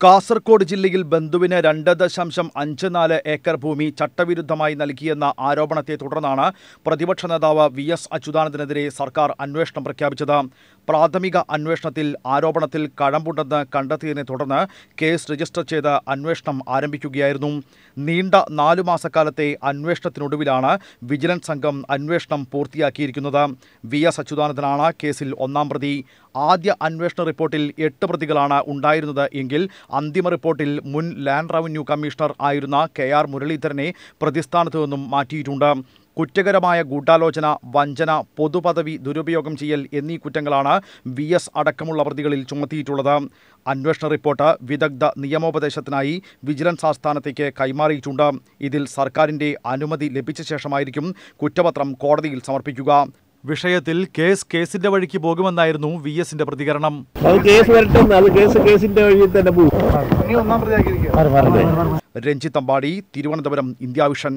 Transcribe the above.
കാസർഗോഡ് ജില്ലയിൽ ബന്ധുവിന് 2.54 ഏക്കർ ഭൂമി ചട്ടവിരുദ്ധമായി നൽകിയെന്ന ആരോപണത്തെ തുടർന്നാണ് പ്രതിപക്ഷ നേതാവ് VS അച്യുതാനന്ദനെതിരെ സർക്കാർ അന്വേഷണം പ്രഖ്യാപിച്ചത്. പ്രാഥമിക അന്വേഷണത്തിൽ ആരോപണത്തിൽ കഴമ്പുണ്ടെന്ന് കണ്ടെത്തിയതിനെ തുടർന്ന് കേസ് രജിസ്റ്റർ ചെയ്ത് അന്വേഷണം ആരംഭിക്കുകയായിരുന്നു. നീണ്ട 4 മാസക്കാലത്തെ അന്വേഷണത്തിനൊടുവിലാണ് വിജിലൻസ് സംഘം അന്വേഷണം പൂർത്തിയാക്കിയിരിക്കുന്നത്. VS അച്യുതാനന്ദനാണ് കേസിൽ ഒന്നാം പ്രതി. ആദ്യ അന്വേഷണ റിപ്പോർട്ടിൽ 8 പ്രതികളാണ് ഉണ്ടായിരുന്നത് എങ്കിൽ അന്തിമ റിപ്പോർട്ടിൽ മുൻ ലാൻഡ് റവന്യൂ കമ്മീഷണർ ആയിരുന്ന KR മുരളീധരനെ പ്രതിസ്ഥാനത്തു നിന്നും മാറ്റിയിട്ടുണ്ട്. കുറ്റകരമായ ഗൂഢാലോചന, വഞ്ചന, പൊതുപദവി ദുരുപയോഗം ചെയ്യൽ എന്നീ കുറ്റങ്ങളാണ് VS അടക്കമുള്ള പ്രതികളിൽ ചുമത്തിയിട്ടുള്ളത്. അന്വേഷണ റിപ്പോർട്ട് വിദഗ്ധ നിയമോപദേശത്തിനായി വിജിലൻസ് ആസ്ഥാനത്തേക്ക് കൈമാറിയിട്ടുണ്ട്. ഇതിൽ സർക്കാരിൻ്റെ അനുമതി ലഭിച്ച ശേഷമായിരിക്കും കുറ്റപത്രം കോടതിയിൽ സമർപ്പിക്കുക. വിഷയത്തിൽ കേസിന്റെ വഴിക്ക് പോകുമെന്നായിരുന്നു VSന്റെ പ്രതികരണം. Ranjith Ambadi, Thiruvananthapuram, India vision.